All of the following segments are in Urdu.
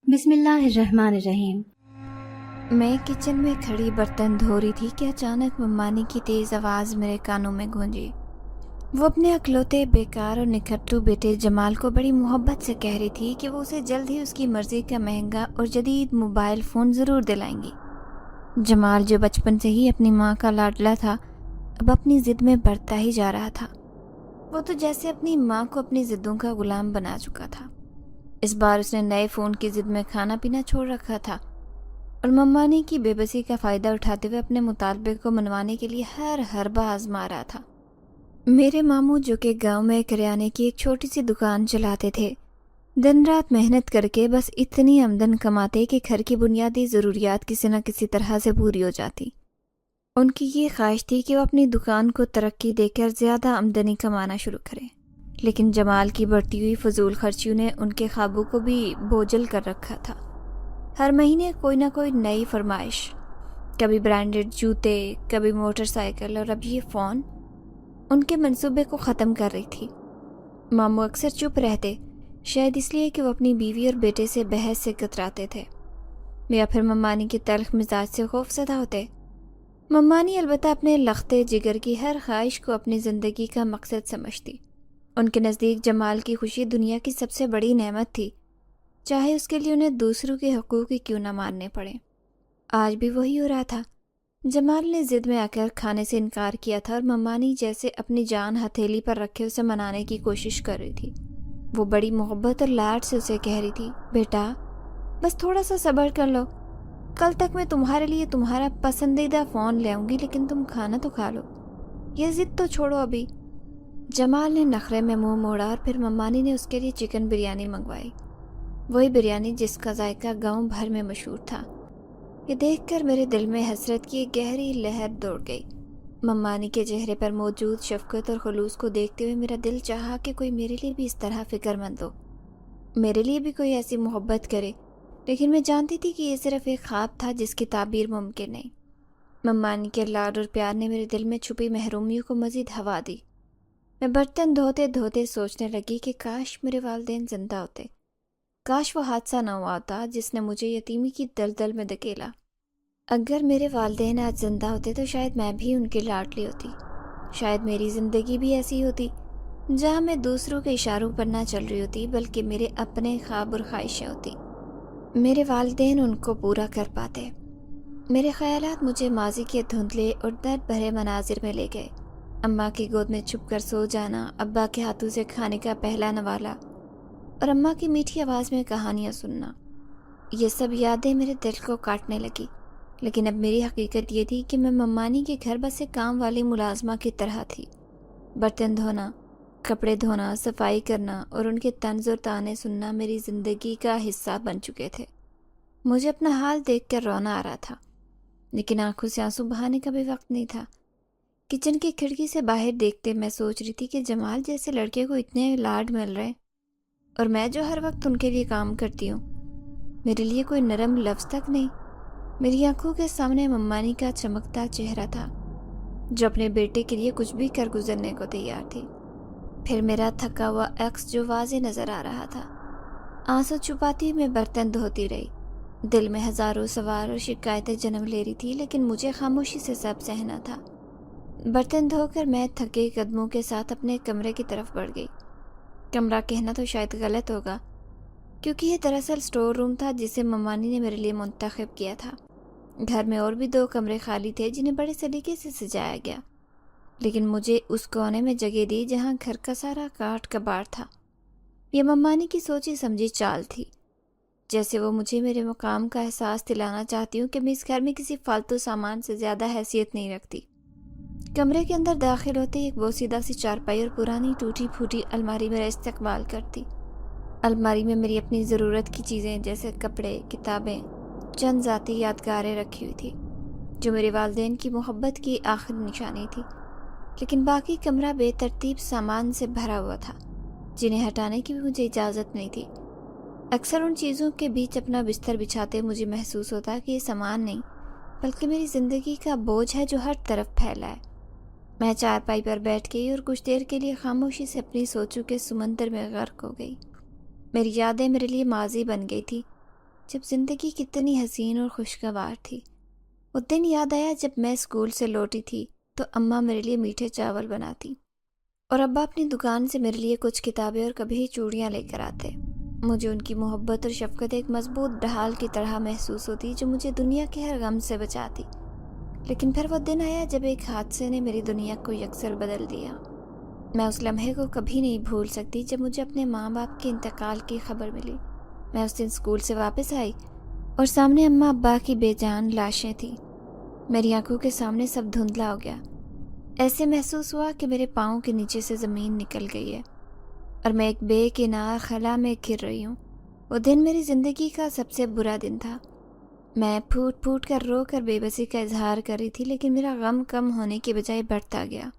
بسم اللہ الرحمن الرحیم۔ میں کچن میں کھڑی برتن دھو رہی تھی کہ اچانک ممانی کی تیز آواز میرے کانوں میں گونجی۔ وہ اپنے اکلوتے بیکار اور نکھٹو بیٹے جمال کو بڑی محبت سے کہہ رہی تھی کہ وہ اسے جلد ہی اس کی مرضی کا مہنگا اور جدید موبائل فون ضرور دلائیں گی۔ جمال جو بچپن سے ہی اپنی ماں کا لاڈلا تھا، اب اپنی ضد میں بڑھتا ہی جا رہا تھا۔ وہ تو جیسے اپنی ماں کو اپنی ضدوں کا غلام بنا چکا تھا۔ اس بار اس نے نئے فون کی ضد میں کھانا پینا چھوڑ رکھا تھا اور ممانی کی بے بسی کا فائدہ اٹھاتے ہوئے اپنے مطالبے کو منوانے کے لیے ہر حربہ آزما رہا تھا۔ میرے ماموں جو کہ گاؤں میں کریانے کی ایک چھوٹی سی دکان چلاتے تھے، دن رات محنت کر کے بس اتنی آمدن کماتے کہ گھر کی بنیادی ضروریات کسی نہ کسی طرح سے پوری ہو جاتی۔ ان کی یہ خواہش تھی کہ وہ اپنی دکان کو ترقی دے کر زیادہ آمدنی کمانا شروع کریں، لیکن جمال کی بڑھتی ہوئی فضول خرچیوں نے ان کے خوابوں کو بھی بوجھل کر رکھا تھا۔ ہر مہینے کوئی نہ کوئی نئی فرمائش، کبھی برانڈڈ جوتے، کبھی موٹر سائیکل، اور اب یہ فون ان کے منصوبے کو ختم کر رہی تھی۔ ماموں اکثر چپ رہتے، شاید اس لیے کہ وہ اپنی بیوی اور بیٹے سے بحث سے کتراتے تھے، یا پھر ممانی کے تلخ مزاج سے خوف زدہ ہوتے۔ ممانی البتہ اپنے لختے جگر کی ہر خواہش کو اپنی زندگی کا مقصد سمجھتی۔ ان کے نزدیک جمال کی خوشی دنیا کی سب سے بڑی نعمت تھی، چاہے اس کے لیے انہیں دوسروں کے حقوق ہی کیوں نہ ماننے پڑے۔ آج بھی وہی ہو رہا تھا۔ جمال نے ضد میں آ کر کھانے سے انکار کیا تھا اور ممانی جیسے اپنی جان ہتھیلی پر رکھے اسے منانے کی کوشش کر رہی تھی۔ وہ بڑی محبت اور لاڈ سے اسے کہہ رہی تھی، بیٹا بس تھوڑا سا صبر کر لو، کل تک میں تمہارے لیے تمہارا پسندیدہ فون لے آؤں گی، لیکن تم کھانا تو کھا لو، یہ ضد تو چھوڑو ابھی۔ جمال نے نخرے میں منہ موڑا اور پھر ممانی نے اس کے لیے چکن بریانی منگوائی، وہی بریانی جس کا ذائقہ گاؤں بھر میں مشہور تھا۔ یہ دیکھ کر میرے دل میں حسرت کی ایک گہری لہر دوڑ گئی۔ ممانی کے چہرے پر موجود شفقت اور خلوص کو دیکھتے ہوئے میرا دل چاہا کہ کوئی میرے لیے بھی اس طرح فکر مند ہو، میرے لیے بھی کوئی ایسی محبت کرے، لیکن میں جانتی تھی کہ یہ صرف ایک خواب تھا جس کی تعبیر ممکن نہیں۔ ممانی کے لاڈ اور پیار نے میرے دل میں چھپی محرومیوں کو مزید ہوا دی۔ میں برتن دھوتے دھوتے سوچنے لگی کہ کاش میرے والدین زندہ ہوتے، کاش وہ حادثہ نہ ہوا ہوتا جس نے مجھے یتیمی کی دلدل میں دھکیلا۔ اگر میرے والدین آج زندہ ہوتے تو شاید میں بھی ان کی لاڈلی ہوتی، شاید میری زندگی بھی ایسی ہوتی جہاں میں دوسروں کے اشاروں پر نہ چل رہی ہوتی بلکہ میرے اپنے خواب اور خواہشیں ہوتی۔ میرے والدین ان کو پورا کر پاتے۔ میرے خیالات مجھے ماضی کے دھندلے اور درد بھرے مناظر میں لے گئے۔ اماں کی گود میں چھپ کر سو جانا، ابا کے ہاتھوں سے کھانے کا پہلا نوالا اور اماں کی میٹھی آواز میں کہانیاں سننا، یہ سب یادیں میرے دل کو کاٹنے لگی۔ لیکن اب میری حقیقت یہ تھی کہ میں ممانی کے گھر بس ایک کام والی ملازمہ کی طرح تھی۔ برتن دھونا، کپڑے دھونا، صفائی کرنا اور ان کے طنز اور تانے سننا میری زندگی کا حصہ بن چکے تھے۔ مجھے اپنا حال دیکھ کر رونا آ رہا تھا، لیکن آنکھوں سے آنسو بہانے کا بھی وقت نہیں تھا۔ کچن کی کھڑکی سے باہر دیکھتے میں سوچ رہی تھی کہ جمال جیسے لڑکے کو اتنے لاڈ مل رہے، اور میں جو ہر وقت ان کے لیے کام کرتی ہوں، میرے لیے کوئی نرم لفظ تک نہیں۔ میری آنکھوں کے سامنے ممانی کا چمکتا چہرہ تھا جو اپنے بیٹے کے لیے کچھ بھی کر گزرنے کو تیار تھی، پھر میرا تھکا ہوا عکس جو واضح نظر آ رہا تھا۔ آنسو چھپاتی میں برتن دھوتی رہی، دل میں ہزاروں سوال اور شکایتیں جنم لے رہی تھی، لیکن مجھے خاموشی سے سب سہنا تھا۔ برتن دھو کر میں تھکے قدموں کے ساتھ اپنے کمرے کی طرف بڑھ گئی۔ کمرہ کہنا تو شاید غلط ہوگا، کیونکہ یہ دراصل اسٹور روم تھا جسے ممانی نے میرے لیے منتخب کیا تھا۔ گھر میں اور بھی 2 کمرے خالی تھے جنہیں بڑے سلیقے سے سجایا گیا، لیکن مجھے اس کونے میں جگہ دی جہاں گھر کا سارا کاٹ کباڑ تھا۔ یہ ممانی کی سوچی سمجھی چال تھی، جیسے وہ مجھے میرے مقام کا احساس دلانا چاہتی ہوں کہ میں اس گھر میں کسی فالتو سامان سے زیادہ حیثیت نہیں رکھتی۔ کمرے کے اندر داخل ہوتے ایک بوسیدہ سی چارپائی اور پرانی ٹوٹی پھوٹی الماری میرا استقبال کرتی۔ الماری میں میری اپنی ضرورت کی چیزیں جیسے کپڑے، کتابیں، چند ذاتی یادگاریں رکھی ہوئی تھی جو میرے والدین کی محبت کی آخری نشانی تھی، لیکن باقی کمرہ بے ترتیب سامان سے بھرا ہوا تھا جنہیں ہٹانے کی بھی مجھے اجازت نہیں تھی۔ اکثر ان چیزوں کے بیچ اپنا بستر بچھاتے مجھے محسوس ہوتا کہ یہ سامان نہیں بلکہ میری زندگی کا بوجھ ہے جو ہر طرف پھیلا ہے۔ میں چارپائی پر بیٹھ گئی اور کچھ دیر کے لیے خاموشی سے اپنی سوچوں کے سمندر میں غرق ہو گئی۔ میری یادیں میرے لیے ماضی بن گئی تھی، جب زندگی کتنی حسین اور خوشگوار تھی۔ وہ دن یاد آیا جب میں اسکول سے لوٹی تھی تو اماں میرے لیے میٹھے چاول بناتی اور ابا اپنی دکان سے میرے لیے کچھ کتابیں اور کبھی چوڑیاں لے کر آتے۔ مجھے ان کی محبت اور شفقت ایک مضبوط ڈھال کی طرح محسوس ہوتی جو مجھے دنیا کے ہر غم سے بچاتی۔ لیکن پھر وہ دن آیا جب ایک حادثے نے میری دنیا کو یکسر بدل دیا۔ میں اس لمحے کو کبھی نہیں بھول سکتی جب مجھے اپنے ماں باپ کے انتقال کی خبر ملی۔ میں اس دن اسکول سے واپس آئی اور سامنے اماں ابا کی بے جان لاشیں تھیں۔ میری آنکھوں کے سامنے سب دھندلا ہو گیا۔ ایسے محسوس ہوا کہ میرے پاؤں کے نیچے سے زمین نکل گئی ہے اور میں ایک بے کنار خلا میں گر رہی ہوں۔ وہ دن میری زندگی کا سب سے برا دن تھا۔ میں پھوٹ پھوٹ کر رو کر بے بسی کا اظہار کر رہی تھی، لیکن میرا غم کم ہونے کے بجائے بڑھتا گیا۔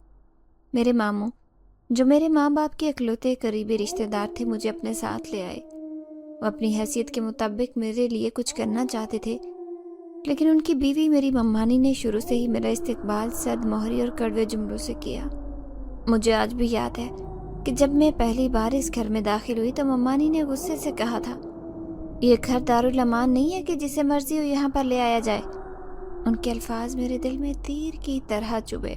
میرے ماموں، جو میرے ماں باپ کے اکلوتے قریبی رشتہ دار تھے، مجھے اپنے ساتھ لے آئے۔ وہ اپنی حیثیت کے مطابق میرے لیے کچھ کرنا چاہتے تھے، لیکن ان کی بیوی میری ممانی نے شروع سے ہی میرا استقبال صد مہری اور کڑوے جملوں سے کیا۔ مجھے آج بھی یاد ہے کہ جب میں پہلی بار اس گھر میں داخل ہوئی تو ممانی نے غصے سے کہا تھا، یہ گھر دارالامان نہیں ہے کہ جسے مرضی ہو یہاں پر لے آیا جائے۔ ان کے الفاظ میرے دل میں تیر کی طرح چبھے،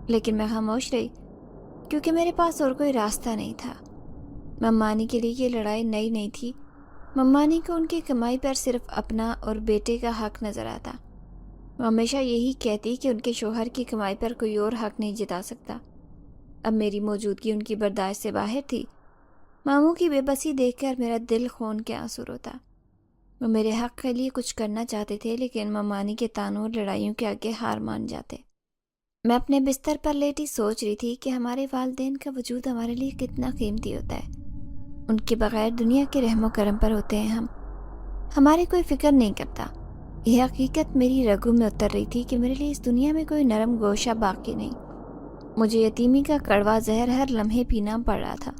لیکن میں خاموش رہی کیونکہ میرے پاس اور کوئی راستہ نہیں تھا۔ ممانی کے لیے یہ لڑائی نئی نہیں تھی۔ ممانی کو ان کی کمائی پر صرف اپنا اور بیٹے کا حق نظر آتا۔ وہ ہمیشہ یہی کہتی کہ ان کے شوہر کی کمائی پر کوئی اور حق نہیں جتا سکتا۔ اب میری موجودگی ان کی برداشت سے باہر تھی۔ ماموں کی بے بسی دیکھ کر میرا دل خون کے آنسو روتا۔ وہ میرے حق کے لیے کچھ کرنا چاہتے تھے، لیکن ممانی کے تانوں اور لڑائیوں کے آگے ہار مان جاتے۔ میں اپنے بستر پر لیٹی سوچ رہی تھی کہ ہمارے والدین کا وجود ہمارے لیے کتنا قیمتی ہوتا ہے۔ ان کے بغیر دنیا کے رحم و کرم پر ہوتے ہیں ہماری کوئی فکر نہیں کرتا۔ یہ حقیقت میری رگوں میں اتر رہی تھی کہ میرے لیے اس دنیا میں کوئی نرم گوشہ باقی نہیں۔ مجھے یتیمی کا کڑوا زہر ہر لمحے پینا پڑ رہا تھا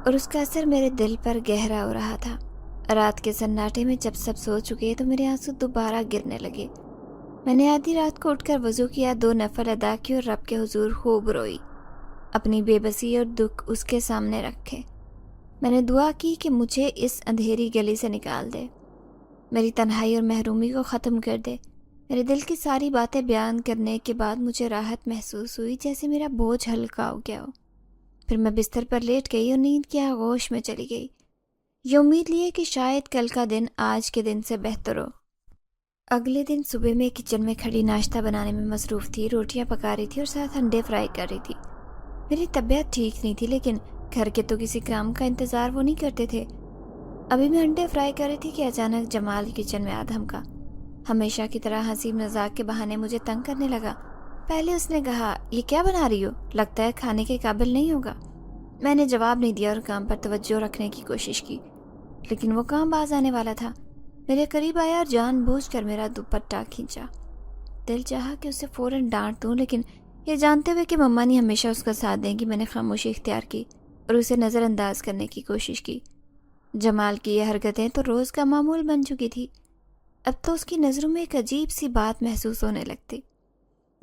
اور اس کا اثر میرے دل پر گہرا ہو رہا تھا۔ رات کے سناٹے میں جب سب سو چکے تو میرے آنسو دوبارہ گرنے لگے۔ میں نے آدھی رات کو اٹھ کر وضو کیا، 2 نفل ادا کی اور رب کے حضور خوب روئی، اپنی بے بسی اور دکھ اس کے سامنے رکھے۔ میں نے دعا کی کہ مجھے اس اندھیری گلی سے نکال دے، میری تنہائی اور محرومی کو ختم کر دے۔ میرے دل کی ساری باتیں بیان کرنے کے بعد مجھے راحت محسوس ہوئی، جیسے میرا بوجھ ہلکا ہو گیا ہو۔ پھر میں بستر پر لیٹ گئی اور نیند کے آغوش میں چلی گئی، یہ امید لیے کہ شاید کل کا دن آج کے دن سے بہتر ہو۔ اگلے دن صبح میں کچن میں کھڑی ناشتہ بنانے میں مصروف تھی، روٹیاں پکا رہی تھی اور ساتھ انڈے فرائی کر رہی تھی۔ میری طبیعت ٹھیک نہیں تھی، لیکن گھر کے تو کسی کام کا انتظار وہ نہیں کرتے تھے۔ ابھی میں انڈے فرائی کر رہی تھی کہ اچانک جمال کچن میں آ دھمکا۔ ہمیشہ کی طرح ہنسی مذاق کے بہانے مجھے تنگ کرنے لگا۔ پہلے اس نے کہا، یہ کیا بنا رہی ہو؟ لگتا ہے کھانے کے قابل نہیں ہوگا۔ میں نے جواب نہیں دیا اور کام پر توجہ رکھنے کی کوشش کی، لیکن وہ کام باز آنے والا تھا۔ میرے قریب آیا اور جان بوجھ کر میرا دوپٹہ کھینچا۔ دل چاہا کہ اسے فوراً ڈانٹ دوں، لیکن یہ جانتے ہوئے کہ ممانی ہمیشہ اس کا ساتھ دیں گی، میں نے خاموشی اختیار کی اور اسے نظر انداز کرنے کی کوشش کی۔ جمال کی یہ حرکتیں تو روز کا معمول بن چکی تھی۔ اب تو اس کی نظروں میں ایک عجیب سی بات محسوس ہونے لگتی،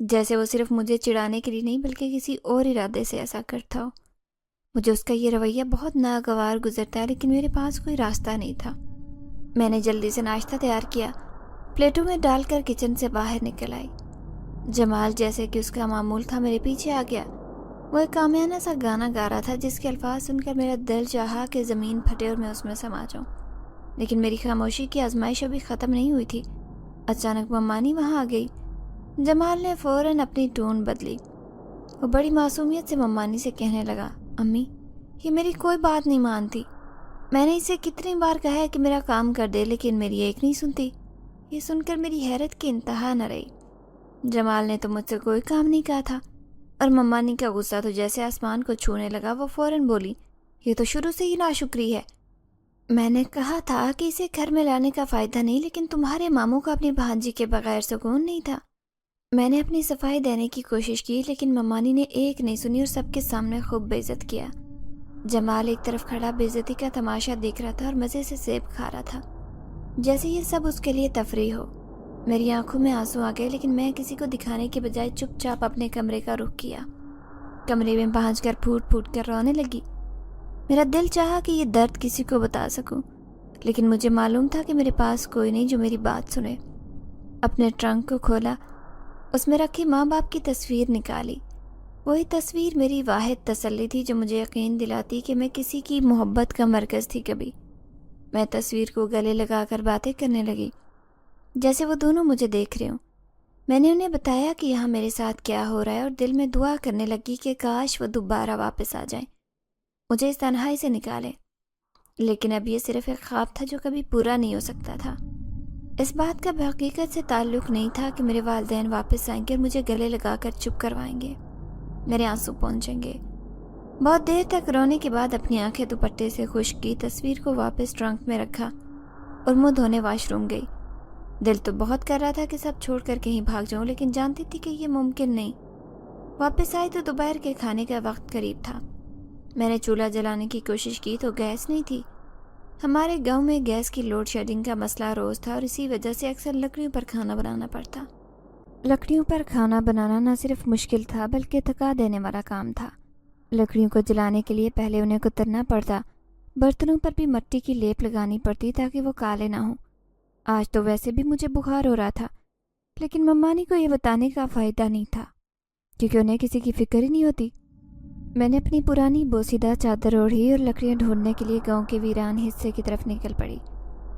جیسے وہ صرف مجھے چڑھانے کے لیے نہیں بلکہ کسی اور ارادے سے ایسا کرتا ہو۔ مجھے اس کا یہ رویہ بہت ناگوار گزرتا ہے، لیکن میرے پاس کوئی راستہ نہیں تھا۔ میں نے جلدی سے ناشتہ تیار کیا، پلیٹوں میں ڈال کر کچن سے باہر نکل آئی۔ جمال جیسے کہ اس کا معمول تھا میرے پیچھے آ گیا۔ وہ ایک عامیانہ سا گانا گا رہا تھا جس کے الفاظ سن کر میرا دل چاہا کہ زمین پھٹے اور میں اس میں سما جاؤں، لیکن میری خاموشی کی آزمائش ابھی ختم نہیں ہوئی تھی۔ اچانک ممانی وہاں آ گئی۔ جمال نے فوراً اپنی ٹون بدلی۔ وہ بڑی معصومیت سے ممانی سے کہنے لگا، امی، یہ میری کوئی بات نہیں مانتی۔ میں نے اسے کتنی بار کہا ہے کہ میرا کام کر دے، لیکن میری ایک نہیں سنتی۔ یہ سن کر میری حیرت کی انتہا نہ رہی۔ جمال نے تو مجھ سے کوئی کام نہیں کہا تھا، اور ممانی کا غصہ تو جیسے آسمان کو چھونے لگا۔ وہ فوراً بولی، یہ تو شروع سے ہی ناشکری ہے۔ میں نے کہا تھا کہ اسے گھر میں لانے کا فائدہ نہیں، لیکن تمہارے ماموں کو اپنی بھانجی کے بغیر سکون نہیں تھا۔ میں نے اپنی صفائی دینے کی کوشش کی، لیکن ممانی نے ایک نہیں سنی اور سب کے سامنے خوب بے عزت کیا۔ جمال ایک طرف کھڑا بے عزتی کا تماشا دیکھ رہا تھا اور مزے سے سیب کھا رہا تھا، جیسے یہ سب اس کے لیے تفریح ہو۔ میری آنکھوں میں آنسو آ گئے، لیکن میں کسی کو دکھانے کے بجائے چپ چاپ اپنے کمرے کا رخ کیا۔ کمرے میں پہنچ کر پھوٹ پھوٹ کر رونے لگی۔ میرا دل چاہا کہ یہ درد کسی کو بتا سکوں، لیکن مجھے معلوم تھا کہ میرے پاس کوئی نہیں جو میری بات سنے۔ اپنے ٹرنک کو کھولا، اس میں رکھی ماں باپ کی تصویر نکالی۔ وہی تصویر میری واحد تسلی تھی جو مجھے یقین دلاتی کہ میں کسی کی محبت کا مرکز تھی کبھی۔ میں تصویر کو گلے لگا کر باتیں کرنے لگی، جیسے وہ دونوں مجھے دیکھ رہے ہوں۔ میں نے انہیں بتایا کہ یہاں میرے ساتھ کیا ہو رہا ہے، اور دل میں دعا کرنے لگی کہ کاش وہ دوبارہ واپس آ جائیں، مجھے اس تنہائی سے نکالیں۔ لیکن اب یہ صرف ایک خواب تھا جو کبھی پورا نہیں ہو سکتا تھا۔ اس بات کا حقیقت سے تعلق نہیں تھا کہ میرے والدین واپس آئیں گے اور مجھے گلے لگا کر چپ کروائیں گے، میرے آنسو پہنچیں گے۔ بہت دیر تک رونے کے بعد اپنی آنکھیں دوپٹے سے خشک کی، تصویر کو واپس ٹرنک میں رکھا اور منہ دھونے واش روم گئی۔ دل تو بہت کر رہا تھا کہ سب چھوڑ کر کہیں بھاگ جاؤں، لیکن جانتی تھی کہ یہ ممکن نہیں۔ واپس آئی تو دوپہر کے کھانے کا وقت قریب تھا۔ میں نے چولہا جلانے کی کوشش کی تو گیس نہیں تھی۔ ہمارے گاؤں میں گیس کی لوڈ شیڈنگ کا مسئلہ روز تھا، اور اسی وجہ سے اکثر لکڑیوں پر کھانا بنانا پڑتا۔ لکڑیوں پر کھانا بنانا نہ صرف مشکل تھا بلکہ تھکا دینے والا کام تھا۔ لکڑیوں کو جلانے کے لیے پہلے انہیں کترنا پڑتا، برتنوں پر بھی مٹی کی لیپ لگانی پڑتی تاکہ وہ کالے نہ ہوں۔ آج تو ویسے بھی مجھے بخار ہو رہا تھا، لیکن ممانی کو یہ بتانے کا فائدہ نہیں تھا کیونکہ انہیں کسی کی فکر ہی نہیں ہوتی۔ میں نے اپنی پرانی بوسیدہ چادر اوڑھی اور لکڑیاں ڈھونڈنے کے لیے گاؤں کے ویران حصے کی طرف نکل پڑی۔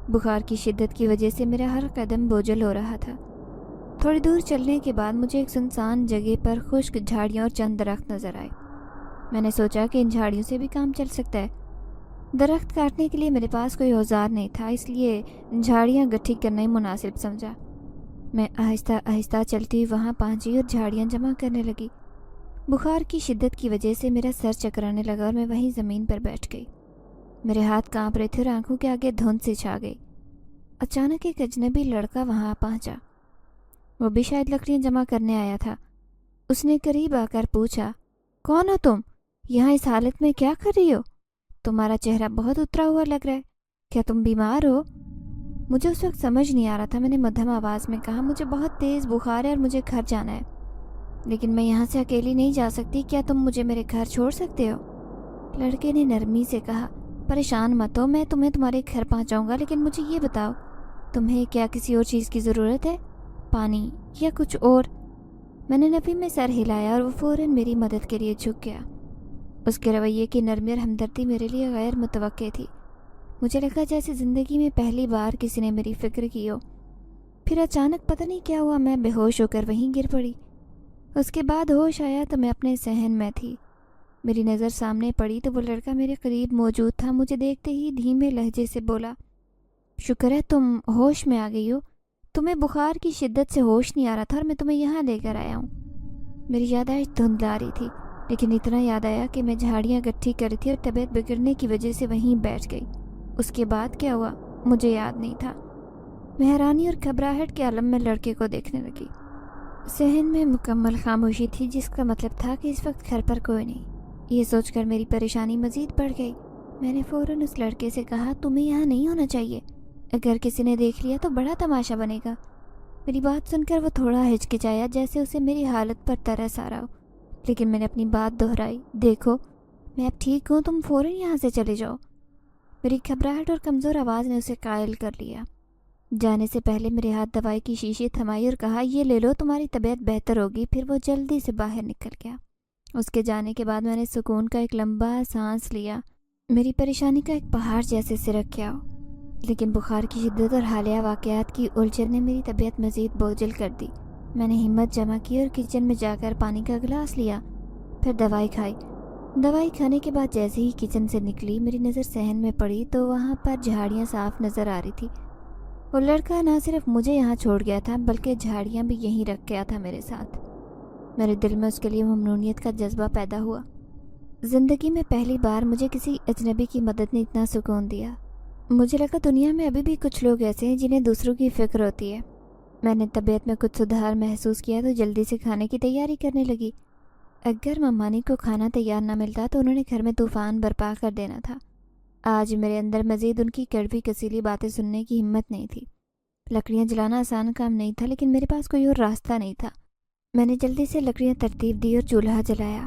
بخار کی شدت کی وجہ سے میرا ہر قدم بوجھل ہو رہا تھا۔ تھوڑی دور چلنے کے بعد مجھے ایک سنسان جگہ پر خشک جھاڑیاں اور چند درخت نظر آئے۔ میں نے سوچا کہ ان جھاڑیوں سے بھی کام چل سکتا ہے۔ درخت کاٹنے کے لیے میرے پاس کوئی اوزار نہیں تھا، اس لیے جھاڑیاں گٹھی کرنا ہی مناسب سمجھا۔ میں آہستہ آہستہ چلتی وہاں پہنچی اور جھاڑیاں جمع کرنے لگی۔ بخار کی شدت کی وجہ سے میرا سر چکرانے لگا اور میں وہیں زمین پر بیٹھ گئی۔ میرے ہاتھ کانپ رہے تھے اور آنکھوں کے آگے دھند سے چھا گئی۔ اچانک ایک اجنبی لڑکا وہاں پہنچا۔ وہ بھی شاید لکڑیاں جمع کرنے آیا تھا۔ اس نے قریب آ کر پوچھا، کون ہو تم؟ یہاں اس حالت میں کیا کر رہی ہو؟ تمہارا چہرہ بہت اترا ہوا لگ رہا ہے، کیا تم بیمار ہو؟ مجھے اس وقت سمجھ نہیں آ رہا تھا۔ میں نے مدھم آواز میں کہا، مجھے بہت تیز بخار ہے اور مجھے گھر جانا ہے، لیکن میں یہاں سے اکیلی نہیں جا سکتی، کیا تم مجھے میرے گھر چھوڑ سکتے ہو؟ لڑکے نے نرمی سے کہا، پریشان مت ہو، میں تمہیں تمہارے گھر پہنچاؤں گا، لیکن مجھے یہ بتاؤ تمہیں کیا کسی اور چیز کی ضرورت ہے، پانی یا کچھ اور؟ میں نے نفی میں سر ہلایا اور وہ فوراً میری مدد کے لیے جھک گیا۔ اس کے رویے کی نرمی اور ہمدردی میرے لیے غیر متوقع تھی۔ مجھے لگا جیسے زندگی میں پہلی بار کسی نے میری فکر کی ہو۔ پھر اچانک پتہ نہیں کیا ہوا، میں بے ہوش ہو کر وہیں گر پڑی۔ اس کے بعد ہوش آیا تو میں اپنے صحن میں تھی۔ میری نظر سامنے پڑی تو وہ لڑکا میرے قریب موجود تھا۔ مجھے دیکھتے ہی دھیمے لہجے سے بولا، شکر ہے تم ہوش میں آ گئی ہو، تمہیں بخار کی شدت سے ہوش نہیں آ رہا تھا اور میں تمہیں یہاں لے کر آیا ہوں۔ میری یادداشت دھندلا رہی تھی، لیکن اتنا یاد آیا کہ میں جھاڑیاں گٹھی کر رہی تھی اور طبیعت بگڑنے کی وجہ سے وہیں بیٹھ گئی۔ اس کے بعد کیا ہوا مجھے یاد نہیں تھا۔ میں حیرانی اور گھبراہٹ کے عالم میں لڑکے کو دیکھنے لگی۔ صحن میں مکمل خاموشی تھی، جس کا مطلب تھا کہ اس وقت گھر پر کوئی نہیں۔ یہ سوچ کر میری پریشانی مزید بڑھ گئی۔ میں نے فوراً اس لڑکے سے کہا، تمہیں یہاں نہیں ہونا چاہیے، اگر کسی نے دیکھ لیا تو بڑا تماشا بنے گا۔ میری بات سن کر وہ تھوڑا ہچکچایا، جیسے اسے میری حالت پر ترس آ رہا ہو، لیکن میں نے اپنی بات دہرائی، دیکھو میں اب ٹھیک ہوں، تم فوراً یہاں سے چلے جاؤ۔ میری گھبراہٹ اور کمزور آواز نے اسے قائل کر لیا۔ جانے سے پہلے میرے ہاتھ دوائی کی شیشی تھمائی اور کہا، یہ لے لو، تمہاری طبیعت بہتر ہوگی۔ پھر وہ جلدی سے باہر نکل گیا۔ اس کے جانے کے بعد میں نے سکون کا ایک لمبا سانس لیا۔ میری پریشانی کا ایک پہاڑ جیسے سرک گیا، لیکن بخار کی شدت اور حالیہ واقعات کی الجھن نے میری طبیعت مزید بوجھل کر دی۔ میں نے ہمت جمع کی اور کچن میں جا کر پانی کا گلاس لیا، پھر دوائی کھائی۔ دوائی کھانے کے بعد جیسے ہی کچن سے نکلی، میری نظر صحن میں پڑی تو وہاں پر جھاڑیاں صاف نظر آ رہی تھی۔ وہ لڑکا نہ صرف مجھے یہاں چھوڑ گیا تھا بلکہ جھاڑیاں بھی یہیں رکھ گیا تھا میرے ساتھ۔ میرے دل میں اس کے لیے ممنونیت کا جذبہ پیدا ہوا۔ زندگی میں پہلی بار مجھے کسی اجنبی کی مدد نے اتنا سکون دیا۔ مجھے لگا دنیا میں ابھی بھی کچھ لوگ ایسے ہیں جنہیں دوسروں کی فکر ہوتی ہے۔ میں نے طبیعت میں کچھ سدھار محسوس کیا تو جلدی سے کھانے کی تیاری کرنے لگی۔ اگر ممانی کو کھانا تیار نہ ملتا تو انہوں نے گھر میں طوفان برپا کر دینا تھا۔ آج میرے اندر مزید ان کی کڑوی کسیلی باتیں سننے کی ہمت نہیں تھی۔ لکڑیاں جلانا آسان کام نہیں تھا، لیکن میرے پاس کوئی اور راستہ نہیں تھا۔ میں نے جلدی سے لکڑیاں ترتیب دی اور چولہا جلایا۔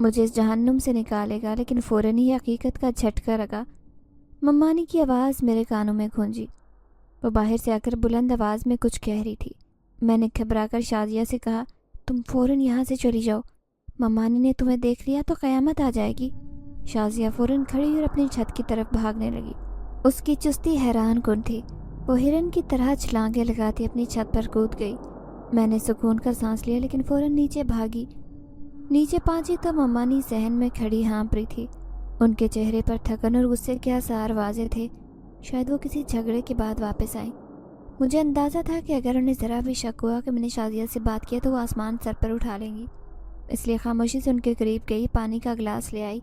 مجھے اس جہنم سے نکالے گا، لیکن فوراً ہی حقیقت کا جھٹکا لگا۔ ممانی کی آواز میرے کانوں میں گونجی۔ وہ باہر سے آ کر بلند آواز میں کچھ کہہ رہی تھی۔ میں نے گھبرا کر شازیہ سے کہا، تم فوراً یہاں سے چلی جاؤ، ممانی نے تمہیں دیکھ لیا تو قیامت آ جائے گی۔ شازیہ فوراً کھڑی اور اپنی چھت کی طرف بھاگنے لگی۔ اس کی چستی حیران کن تھی۔ وہ ہرن کی طرح چھلانگیں لگاتی اپنی چھت پر کود گئی۔ میں نے سکون کا سانس لیا، لیکن فوراً نیچے بھاگی۔ نیچے پہنچی تو ممانی صحن میں کھڑی ہانپ رہی تھی۔ ان کے چہرے پر تھکن اور غصے کے آثار واضح تھے۔ شاید وہ کسی جھگڑے کے بعد واپس آئیں۔ مجھے اندازہ تھا کہ اگر انہیں ذرا بھی شک ہوا کہ میں نے شازیہ سے بات کیا تو وہ آسمان سر پر اٹھا لیں گی، اس لیے خاموشی سے ان کے قریب گئی، پانی کا گلاس لے آئی۔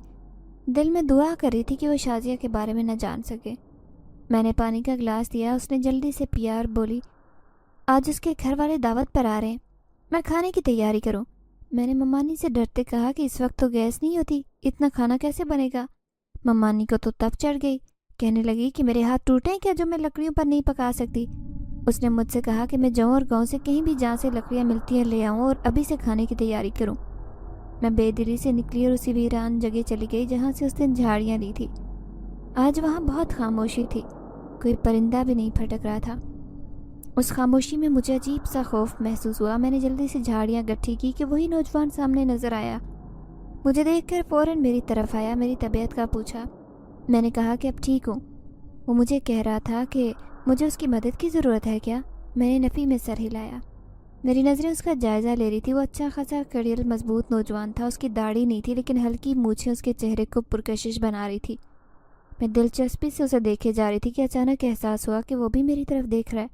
دل میں دعا کر رہی تھی کہ وہ شازیہ کے بارے میں نہ جان سکے۔ میں نے پانی کا گلاس دیا، اس نے جلدی سے پیا اور بولی، آج اس کے گھر والے دعوت پر آ رہے ہیں، میں کھانے کی تیاری کروں۔ میں نے ممانی سے ڈرتے کہا کہ اس وقت تو گیس نہیں ہوتی، اتنا کھانا کیسے بنے گا؟ ممانی کو تو تب چڑھ گئی، کہنے لگی کہ میرے ہاتھ ٹوٹے کیا جو میں لکڑیوں پر نہیں پکا سکتی۔ اس نے مجھ سے کہا کہ میں جاؤں اور گاؤں سے کہیں بھی جہاں سے لکڑیاں ملتی ہیں لے آؤں اور ابھی سے کھانے کی تیاری کروں۔ میں بے دلی سے نکلی اور اسی ویران جگہ چلی گئی جہاں سے اس دن جھاڑیاں لی تھی۔ آج وہاں بہت خاموشی تھی، کوئی پرندہ بھی نہیں پھٹک رہا تھا۔ اس خاموشی میں مجھے عجیب سا خوف محسوس ہوا۔ میں نے جلدی سے جھاڑیاں گٹھی کی کہ وہی نوجوان سامنے نظر آیا۔ مجھے دیکھ کر فوراً میری طرف آیا، میری طبیعت کا پوچھا۔ میں نے کہا کہ اب ٹھیک ہوں۔ وہ مجھے کہہ رہا تھا کہ مجھے اس کی مدد کی ضرورت ہے کیا؟ میں نے نفی میں سر ہلایا۔ میری نظریں اس کا جائزہ لے رہی تھی۔ وہ اچھا خاصا کڑیل مضبوط نوجوان تھا، اس کی داڑھی نہیں تھی لیکن ہلکی مونچھیں اس کے چہرے کو پرکشش بنا رہی تھی۔ میں دلچسپی سے اسے دیکھے جا رہی تھی کہ اچانک احساس ہوا کہ وہ بھی میری طرف دیکھ رہا ہے۔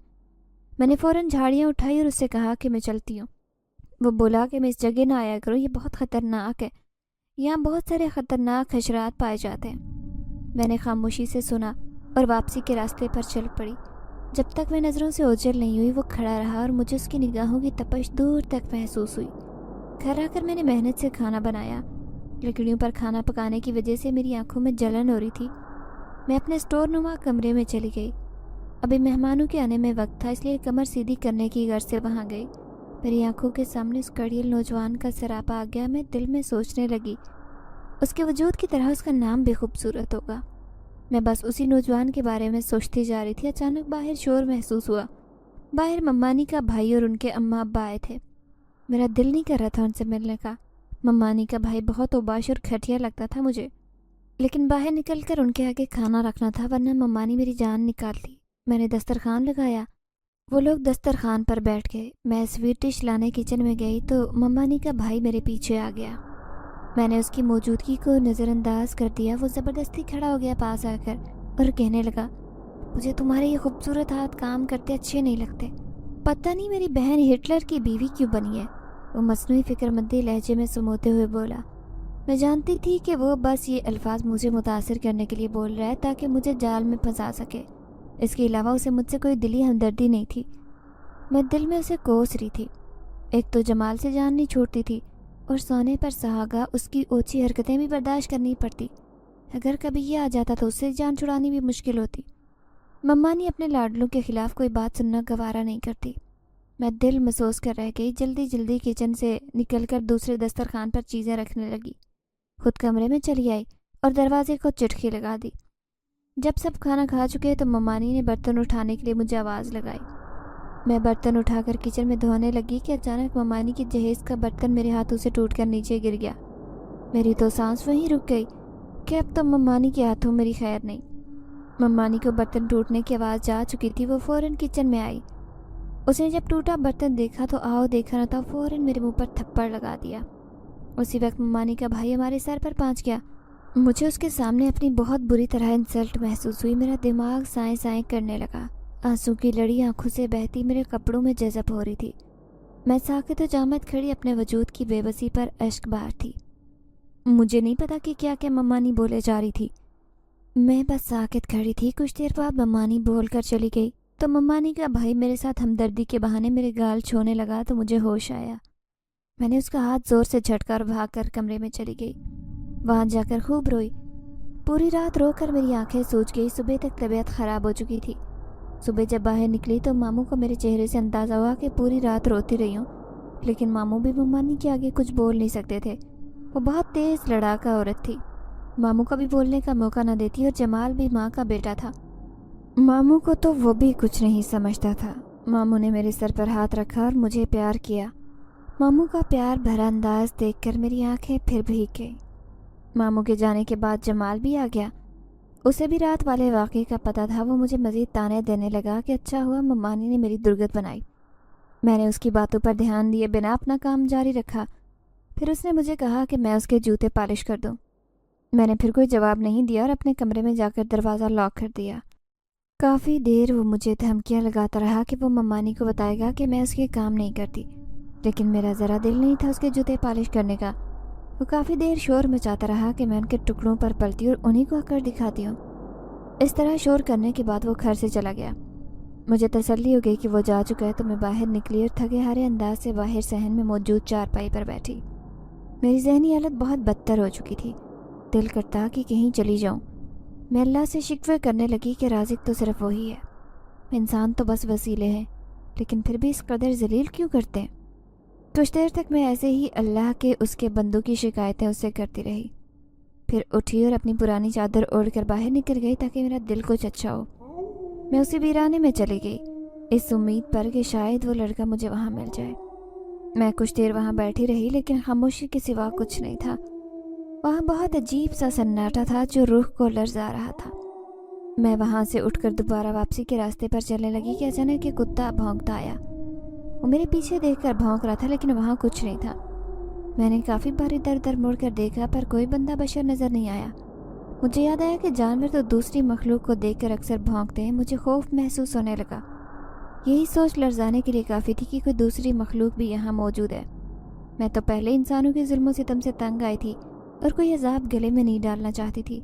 میں نے فوراً جھاڑیاں اٹھائی اور اس سے کہا کہ میں چلتی ہوں۔ وہ بولا کہ میں اس جگہ نہ آیا کروں، یہ بہت خطرناک ہے، یہاں بہت سارے خطرناک حشرات پائے جاتے ہیں۔ میں نے خاموشی سے سنا اور واپسی کے راستے پر چل پڑی۔ جب تک میں نظروں سے اوجھل نہیں ہوئی وہ کھڑا رہا اور مجھے اس کی نگاہوں کی تپش دور تک محسوس ہوئی۔ گھر آ کر میں نے محنت سے کھانا بنایا۔ لکڑیوں پر کھانا پکانے کی وجہ سے میری آنکھوں میں جلن ہو رہی تھی۔ میں اپنے اسٹور نما کمرے میں چلی گئی۔ ابھی مہمانوں کے آنے میں وقت تھا، اس لیے کمر سیدھی کرنے کی غرض سے وہاں گئی۔ میری آنکھوں کے سامنے اس کڑیل نوجوان کا سراپا آ گیا۔ میں دل میں سوچنے لگی، اس کے وجود کی طرح اس کا نام بھی خوبصورت ہوگا۔ میں بس اسی نوجوان کے بارے میں سوچتی جا رہی تھی۔ اچانک باہر شور محسوس ہوا۔ باہر ممانی کا بھائی اور ان کے اماں ابا آئے تھے۔ میرا دل نہیں کر رہا تھا ان سے ملنے کا۔ ممانی کا بھائی بہت اوباش اور گھٹیا لگتا تھا مجھے، لیکن باہر نکل کر ان کے آگے کھانا رکھنا تھا ورنہ ممانی میری جان نکالتی۔ میں نے دسترخوان لگایا، وہ لوگ دسترخوان پر بیٹھ گئے۔ میں سویٹ ڈش لانے کچن میں گئی تو ممانی کا بھائی میرے پیچھے آ گیا۔ میں نے اس کی موجودگی کو نظر انداز کر دیا۔ وہ زبردستی کھڑا ہو گیا پاس آ کر اور کہنے لگا، مجھے تمہارے یہ خوبصورت ہاتھ کام کرتے اچھے نہیں لگتے، پتہ نہیں میری بہن ہٹلر کی بیوی کیوں بنی ہے۔ وہ مصنوعی فکر مندی لہجے میں سموتے ہوئے بولا۔ میں جانتی تھی کہ وہ بس یہ الفاظ مجھے متاثر کرنے کے لیے بول رہا ہے تاکہ مجھے جال میں پھنسا سکے، اس کے علاوہ اسے مجھ سے کوئی دلی ہمدردی نہیں تھی۔ میں دل میں اسے کوس رہی تھی۔ ایک تو جمال سے جان نہیں چھوڑتی تھی اور سونے پر سہاگا اس کی اوچھی حرکتیں بھی برداشت کرنی پڑتی۔ اگر کبھی یہ آ جاتا تو اس سے جان چھڑانی بھی مشکل ہوتی۔ ممانی اپنے لاڈلوں کے خلاف کوئی بات سننا گوارا نہیں کرتی۔ میں دل محسوس کر رہ گئی۔ جلدی جلدی کچن سے نکل کر دوسرے دسترخوان پر چیزیں رکھنے لگی۔ خود کمرے میں چلی آئی اور دروازے کو چٹکی لگا دی۔ جب سب کھانا کھا چکے تو ممانی نے برتن اٹھانے کے لیے مجھے آواز لگائی۔ میں برتن اٹھا کر کچن میں دھونے لگی کہ اچانک ممانی کی جہیز کا برتن میرے ہاتھوں سے ٹوٹ کر نیچے گر گیا۔ میری تو سانس وہیں رک گئی کہ اب تو ممانی کے ہاتھوں میری خیر نہیں۔ ممانی کو برتن ٹوٹنے کی آواز جا چکی تھی۔ وہ فوراً کچن میں آئی۔ اس نے جب ٹوٹا برتن دیکھا تو آؤ دیکھا نہ تھا، فوراً میرے منہ پر تھپڑ لگا دیا۔ اسی وقت ممانی کا بھائی ہمارے سر پر پہنچ گیا۔ مجھے اس کے سامنے اپنی بہت بری طرح انسلٹ محسوس ہوئی۔ میرا دماغ سائیں سائیں کرنے لگا، آنسوں کی لڑی آنکھوں سے بہتی میرے کپڑوں میں جذب ہو رہی تھی۔ میں ساکت و جامد کھڑی اپنے وجود کی بے بسی پر اشک بہار تھی۔ مجھے نہیں پتا کہ کیا کیا ممانی بولے جا رہی تھی۔ میں بس ساکت کھڑی تھی۔ کچھ دیر بعد ممانی بول کر چلی گئی تو ممانی کا بھائی میرے ساتھ ہمدردی کے بہانے میرے گال چھونے لگا تو مجھے ہوش آیا۔ میں نے اس کا ہاتھ زور سے جھٹکا اور بھاگ کر کمرے میں چلی گئی۔ وہاں جا کر خوب روئی۔ پوری رات رو کر میری آنکھیں سوج گئی۔ صبح تک طبیعت خراب ہو چکی تھی۔ صبح جب باہر نکلی تو ماموں کو میرے چہرے سے اندازہ ہوا کہ پوری رات روتی رہی ہوں، لیکن ماموں بھی ممانی کے آگے کچھ بول نہیں سکتے تھے۔ وہ بہت تیز لڑاکا عورت تھی، ماموں کا بھی بولنے کا موقع نہ دیتی، اور جمال بھی ماں کا بیٹا تھا۔ ماموں کو تو وہ بھی کچھ نہیں سمجھتا تھا۔ ماموں نے میرے سر پر ہاتھ رکھا اور مجھے پیار کیا۔ ماموں کا پیار بھرا انداز دیکھ کر میری آنکھیں پھر بھیگ گئیں۔ ماموں کے جانے کے بعد جمال بھی آ گیا۔ اسے بھی رات والے واقعے کا پتہ تھا۔ وہ مجھے مزید تانے دینے لگا کہ اچھا ہوا ممانی نے میری درگت بنائی۔ میں نے اس کی باتوں پر دھیان دیے بنا اپنا کام جاری رکھا۔ پھر اس نے مجھے کہا کہ میں اس کے جوتے پالش کر دوں۔ میں نے پھر کوئی جواب نہیں دیا اور اپنے کمرے میں جا کر دروازہ لاک کر دیا۔ کافی دیر وہ مجھے دھمکیاں لگاتا رہا کہ وہ ممانی کو بتائے گا کہ میں اس کے کام نہیں کرتی، لیکن میرا ذرا دل نہیں تھا اس کے جوتے پالش کرنے کا۔ وہ کافی دیر شور مچاتا رہا کہ میں ان کے ٹکڑوں پر پلتی اور انہیں کو اکڑ دکھاتی ہوں۔ اس طرح شور کرنے کے بعد وہ گھر سے چلا گیا۔ مجھے تسلی ہو گئی کہ وہ جا چکا ہے، تو میں باہر نکلی اور تھکے ہارے انداز سے باہر صحن میں موجود چارپائی پر بیٹھی۔ میری ذہنی حالت بہت بدتر ہو چکی تھی۔ دل کرتا کہ کہیں چلی جاؤں۔ میں اللہ سے شکوے کرنے لگی کہ رازق تو صرف وہی ہے، انسان تو بس وسیلے ہیں، لیکن پھر بھی اس قدر ذلیل کیوں کرتے ہیں۔ کچھ دیر تک میں ایسے ہی اللہ کے اس کے بندوں کی شکایتیں اس سے کرتی رہی، پھر اٹھی اور اپنی پرانی چادر اوڑھ کر باہر نکل گئی تاکہ میرا دل کچھ اچھا ہو۔ میں اسی ویرانے میں چلی گئی، اس امید پر کہ شاید وہ لڑکا مجھے وہاں مل جائے۔ میں کچھ دیر وہاں بیٹھی رہی، لیکن خاموشی کے سوا کچھ نہیں تھا۔ وہاں بہت عجیب سا سناٹا تھا جو روح کو لرزا رہا تھا۔ میں وہاں سے اٹھ کر دوبارہ واپسی کے راستے پر چلنے لگی کہ اچانک ایک کتا بھونکتا آیا۔ وہ میرے پیچھے دیکھ کر بھونک رہا تھا، لیکن وہاں کچھ نہیں تھا۔ میں نے کافی بار ادھر ادھر مڑ کر دیکھا، پر کوئی بندہ بشر نظر نہیں آیا۔ مجھے یاد آیا کہ جانور تو دوسری مخلوق کو دیکھ کر اکثر بھونکتے ہیں۔ مجھے خوف محسوس ہونے لگا۔ یہی سوچ لرزانے کے لیے کافی تھی کہ کوئی دوسری مخلوق بھی یہاں موجود ہے۔ میں تو پہلے انسانوں کے ظلم و ستم سے تنگ آئی تھی اور کوئی عذاب گلے میں نہیں ڈالنا چاہتی تھی۔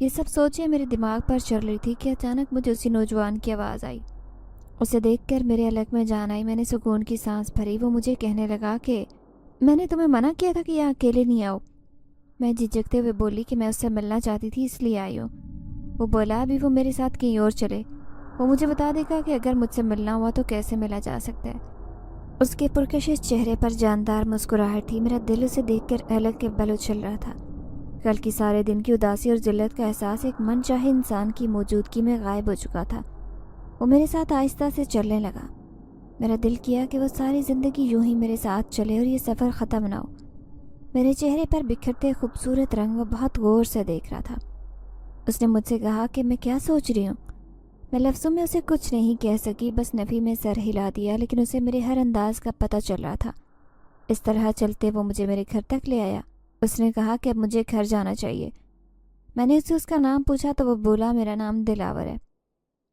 یہ سب سوچیں میرے دماغ پر چل رہی تھی کہ اچانک مجھے اسی نوجوان کی آواز آئی۔ اسے دیکھ کر میرے حلق میں جان آئی۔ میں نے سکون کی سانس بھری۔ وہ مجھے کہنے لگا کہ میں نے تمہیں منع کیا تھا کہ یہاں اکیلے نہیں آؤ۔ میں جھجکتے ہوئے بولی کہ میں اس سے ملنا چاہتی تھی، اس لیے آئی ہوں۔ وہ بولا ابھی وہ میرے ساتھ کہیں اور چلے۔ وہ مجھے بتا دے گا کہ اگر مجھ سے ملنا ہوا تو کیسے ملا جا سکتا ہے۔ اس کے پرکشش چہرے پر جاندار مسکراہٹ تھی۔ میرا دل اسے دیکھ کر الگ کے بل اچھل رہا تھا۔ کل کی سارے دن کی اداسی اور ذلت کا احساس ایک من چاہے انسان کی موجودگی میں غائب ہو چکا تھا۔ وہ میرے ساتھ آہستہ سے چلنے لگا۔ میرا دل کیا کہ وہ ساری زندگی یوں ہی میرے ساتھ چلے اور یہ سفر ختم نہ ہو۔ میرے چہرے پر بکھرتے خوبصورت رنگ وہ بہت غور سے دیکھ رہا تھا۔ اس نے مجھ سے کہا کہ میں کیا سوچ رہی ہوں۔ میں لفظوں میں اسے کچھ نہیں کہہ سکی، بس نفی میں سر ہلا دیا، لیکن اسے میرے ہر انداز کا پتہ چل رہا تھا۔ اس طرح چلتے وہ مجھے میرے گھر تک لے آیا۔ اس نے کہا کہ اب مجھے گھر جانا چاہیے۔ میں نے اس سے اس کا نام پوچھا تو وہ بولا میرا نام دلاور ہے۔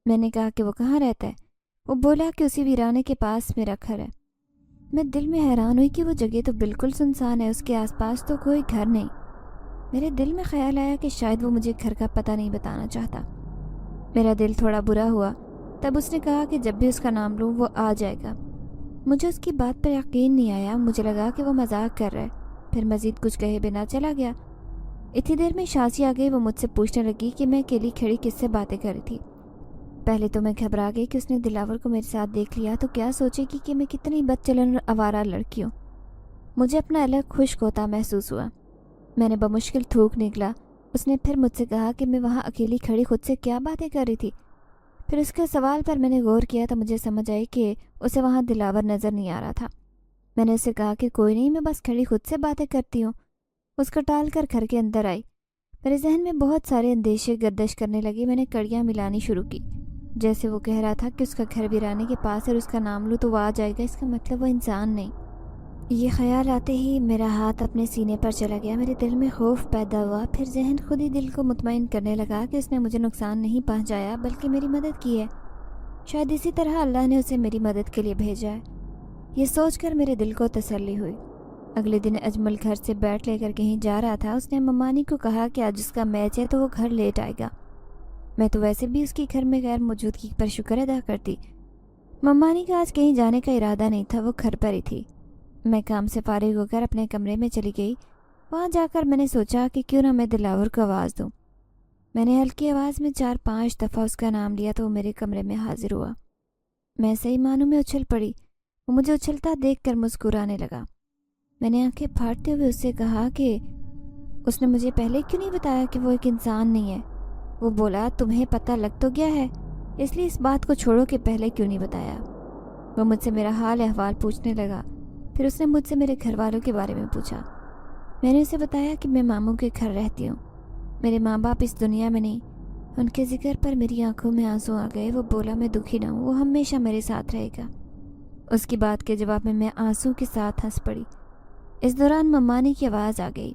میں نے کہا کہ وہ کہاں رہتا ہے؟ وہ بولا کہ اسی ویرانے کے پاس میرا گھر ہے۔ میں دل میں حیران ہوئی کہ وہ جگہ تو بالکل سنسان ہے، اس کے آس پاس تو کوئی گھر نہیں۔ میرے دل میں خیال آیا کہ شاید وہ مجھے گھر کا پتہ نہیں بتانا چاہتا۔ میرا دل تھوڑا برا ہوا۔ تب اس نے کہا کہ جب بھی اس کا نام لوں وہ آ جائے گا۔ مجھے اس کی بات پر یقین نہیں آیا۔ مجھے لگا کہ وہ مذاق کر رہا ہے۔ پھر مزید کچھ کہے بنا چلا گیا۔ اتنی دیر میں شاسی آ گئی۔ وہ مجھ سے پوچھنے لگی کہ میں اکیلی کھڑی کس سے باتیں کر رہی تھی۔ پہلے تو میں گھبرا گئی کہ اس نے دلاور کو میرے ساتھ دیکھ لیا تو کیا سوچے گی کہ میں کتنی بد چلن اور آوارہ لڑکی ہوں۔ مجھے اپنا الگ خشک ہوتا محسوس ہوا۔ میں نے بمشکل تھوک نکلا۔ اس نے پھر مجھ سے کہا کہ میں وہاں اکیلی کھڑی خود سے کیا باتیں کر رہی تھی۔ پھر اس کے سوال پر میں نے غور کیا تو مجھے سمجھ آئی کہ اسے وہاں دلاور نظر نہیں آ رہا تھا۔ میں نے اسے کہا کہ کوئی نہیں، میں بس کھڑی خود سے باتیں کرتی ہوں۔ اس کو ٹال کر گھر کے اندر آئی۔ میرے ذہن میں بہت سارے اندیشے گردش کرنے لگے۔ میں نے کڑیاں ملانی شروع کی، جیسے وہ کہہ رہا تھا کہ اس کا گھر ویرانے کے پاس ہے اور اس کا نام لوں تو وہ آ جائے گا، اس کا مطلب وہ انسان نہیں۔ یہ خیال آتے ہی میرا ہاتھ اپنے سینے پر چلا گیا۔ میرے دل میں خوف پیدا ہوا۔ پھر ذہن خود ہی دل کو مطمئن کرنے لگا کہ اس نے مجھے نقصان نہیں پہنچایا بلکہ میری مدد کی ہے۔ شاید اسی طرح اللہ نے اسے میری مدد کے لیے بھیجا ہے۔ یہ سوچ کر میرے دل کو تسلی ہوئی۔ اگلے دن اجمل گھر سے بیٹ لے کر کہیں جا رہا تھا۔ اس نے ممانی کو کہا کہ آج اس کا میچ ہے تو وہ گھر لیٹ آئے گا۔ میں تو ویسے بھی اس کی گھر میں غیر موجودگی پر شکر ادا کرتی۔ ممانی کا آج کہیں جانے کا ارادہ نہیں تھا، وہ گھر پر ہی تھی۔ میں کام سے فارغ ہو کر اپنے کمرے میں چلی گئی۔ وہاں جا کر میں نے سوچا کہ کیوں نہ میں دلاور کو آواز دوں۔ میں نے ہلکی آواز میں 4-5 دفعہ اس کا نام لیا تو وہ میرے کمرے میں حاضر ہوا۔ میں صحیح معنوں میں اچھل پڑی۔ وہ مجھے اچھلتا دیکھ کر مسکرانے لگا۔ میں نے آنکھیں پھاڑتے ہوئے اس سے کہا کہ اس نے مجھے پہلے کیوں نہیں بتایا کہ وہ ایک انسان نہیں ہے؟ وہ بولا تمہیں پتہ لگ تو گیا ہے، اس لیے اس بات کو چھوڑو کہ پہلے کیوں نہیں بتایا۔ وہ مجھ سے میرا حال احوال پوچھنے لگا، پھر اس نے مجھ سے میرے گھر والوں کے بارے میں پوچھا۔ میں نے اسے بتایا کہ میں ماموں کے گھر رہتی ہوں، میرے ماں باپ اس دنیا میں نہیں۔ ان کے ذکر پر میری آنکھوں میں آنسو آ گئے۔ وہ بولا میں دکھی نہ ہوں، وہ ہمیشہ میرے ساتھ رہے گا۔ اس کی بات کے جواب میں آنسو کے ساتھ ہنس پڑی۔ اس دوران ممانی کی آواز آ گئی۔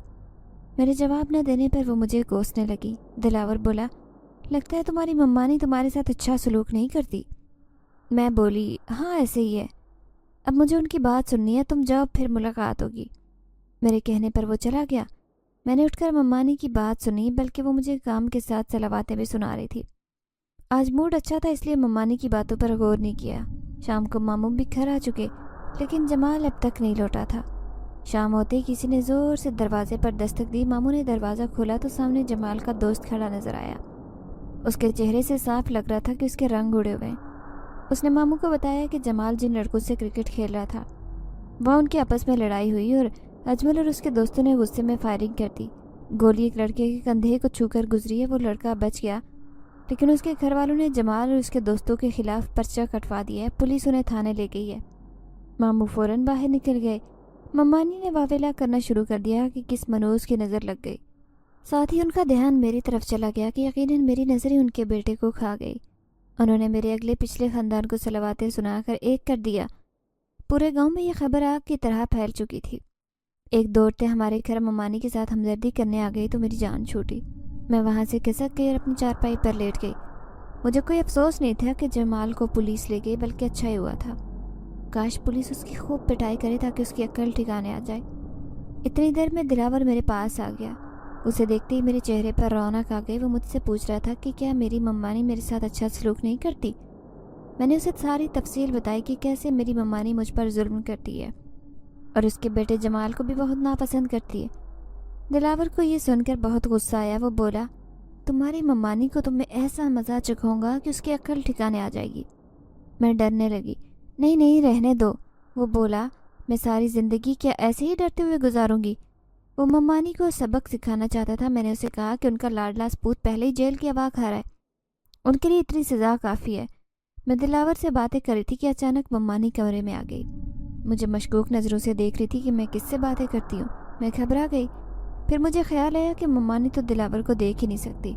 میرے جواب نہ دینے پر وہ مجھے کوسنے لگی۔ دلاور بولا لگتا ہے تمہاری ممانی تمہارے ساتھ اچھا سلوک نہیں کرتی۔ میں بولی ہاں ایسے ہی ہے، اب مجھے ان کی بات سننی ہے، تم جاؤ پھر ملاقات ہوگی۔ میرے کہنے پر وہ چلا گیا۔ میں نے اٹھ کر ممانی کی بات سنی، بلکہ وہ مجھے کام کے ساتھ صلواتیں بھی سنا رہی تھی۔ آج موڈ اچھا تھا اس لیے ممانی کی باتوں پر غور نہیں کیا۔ شام کو ماموں بھی گھر آ چکے، لیکن جمال اب تک نہیں لوٹا تھا۔ شام ہوتے ہی کسی نے زور سے دروازے پر دستک دی۔ ماموں نے دروازہ کھولا تو سامنے جمال کا دوست کھڑا نظر آیا۔ اس کے چہرے سے صاف لگ رہا تھا کہ اس کے رنگ اڑے ہوئے ہیں۔ اس نے ماموں کو بتایا کہ جمال جن لڑکوں سے کرکٹ کھیل رہا تھا وہاں ان کی آپس میں لڑائی ہوئی اور اجمل اور اس کے دوستوں نے غصے میں فائرنگ کر دی۔ گولی ایک لڑکے کے کندھے کو چھو کر گزری ہے، وہ لڑکا بچ گیا، لیکن اس کے گھر والوں نے جمال اور اس کے دوستوں کے خلاف پرچہ کٹوا دیا ہے، پولیس انہیں تھانے لے گئی ہے۔ ماموں فوراً باہر نکل گئے۔ ممانی نے واویلا کرنا شروع کر دیا کہ کس منوز کی نظر لگ گئی۔ ساتھ ہی ان کا دھیان میری طرف چلا گیا کہ یقیناً میری نظریں ان کے بیٹے کو کھا گئی۔ انہوں نے میرے اگلے پچھلے خاندان کو صلواتیں سنا کر ایک کر دیا۔ پورے گاؤں میں یہ خبر آگ کی طرح پھیل چکی تھی۔ ایک دوڑتے ہمارے گھر ممانی کے ساتھ ہمدردی کرنے آ گئی تو میری جان چھوٹی۔ میں وہاں سے کھسک گئی اور اپنی چارپائی پر لیٹ گئی۔ مجھے کوئی افسوس نہیں تھا کہ جمال کو پولیس لے گئی، بلکہ اچھا ہی ہوا تھا۔ کاش پولیس اس کی خوب پٹائی کرے تاکہ اس کی عقل ٹھکانے آ جائے۔ اتنی دیر میں دلاور میرے پاس آ گیا۔ اسے دیکھتے ہی میرے چہرے پر رونق آ گئی۔ وہ مجھ سے پوچھ رہا تھا کہ کیا میری ممانی میرے ساتھ اچھا سلوک نہیں کرتی۔ میں نے اسے ساری تفصیل بتائی کہ کیسے میری ممانی مجھ پر ظلم کرتی ہے اور اس کے بیٹے جمال کو بھی بہت ناپسند کرتی ہے۔ دلاور کو یہ سن کر بہت غصہ آیا۔ وہ بولا تمہاری ممانی کو تم میں ایسا مزہ چکھاؤں گا کہ اس کی عقل ٹھکانے آ جائے گی۔ میں ڈرنے لگی۔ نہیں نہیں رہنے دو۔ وہ بولا میں ساری زندگی کیا ایسے ہی ڈرتے ہوئے گزاروں گی؟ وہ ممانی کو سبق سکھانا چاہتا تھا۔ میں نے اسے کہا کہ ان کا لاڈلا سپوت پہلے ہی جیل کی ہوا کھا رہا ہے، ان کے لیے اتنی سزا کافی ہے۔ میں دلاور سے باتیں کر رہی تھی کہ اچانک ممانی کمرے میں آ گئی۔ مجھے مشکوک نظروں سے دیکھ رہی تھی کہ میں کس سے باتیں کرتی ہوں۔ میں گھبرا گئی۔ پھر مجھے خیال آیا کہ ممانی تو دلاور کو دیکھ ہی نہیں سکتی۔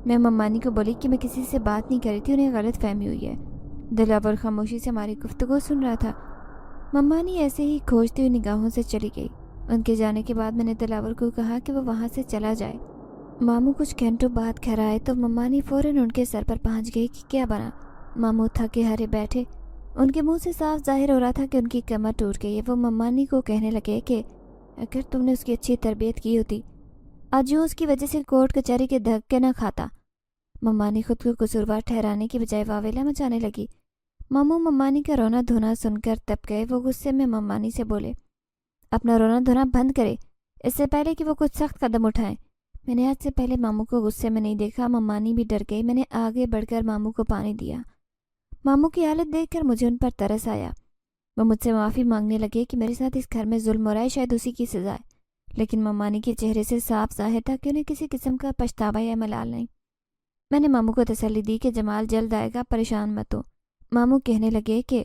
میں ممانی کو بولی کہ میں کسی سے بات نہیں کر رہی تھی، انہیں غلط فہمی ہوئی ہے۔ دلاور خاموشی سے ہماری گفتگو سن رہا تھا۔ ممانی ایسے ہی کھوجتی ہوئی نگاہوں سے چلی گئی۔ ان کے جانے کے بعد میں نے دلاور کو کہا کہ وہ وہاں سے چلا جائے۔ ماموں کچھ گھنٹوں بعد گھر آئے تو ممانی فوراً ان کے سر پر پہنچ گئی کہ کیا بنا۔ ماموں تھکے ہارے بیٹھے، ان کے منہ سے صاف ظاہر ہو رہا تھا کہ ان کی کمر ٹوٹ گئی ہے۔ وہ ممانی کو کہنے لگے کہ اگر تم نے اس کی اچھی تربیت کی ہوتی آج یوں اس کی وجہ سے کورٹ کچہری کے دھکے نہ کھاتا۔ ممانی خود کو قصوروار ٹھہرانے کی بجائے واویلا مچانے لگی۔ ماموں ممانی کا رونا دھونا سن کر تپ گئے۔ وہ غصے میں ممانی سے بولے اپنا رونا دھونا بند کرے اس سے پہلے کہ وہ کچھ سخت قدم اٹھائیں۔ میں نے آج سے پہلے ماموں کو غصے میں نہیں دیکھا۔ ممانی بھی ڈر گئی۔ میں نے آگے بڑھ کر ماموں کو پانی دیا۔ ماموں کی حالت دیکھ کر مجھے ان پر ترس آیا۔ وہ مجھ سے معافی مانگنے لگے کہ میرے ساتھ اس گھر میں ظلم ہو رہا ہے، شاید اسی کی سزا ہے، لیکن ممانی کے چہرے سے صاف ظاہر تھا کہ انہیں کسی قسم کا پچھتاوا یا ملال نہیں۔ میں نے ماموں کو تسلی دی کہ جمال جلد آئے گا، پریشان مت ہو۔ ماموں کہنے لگے کہ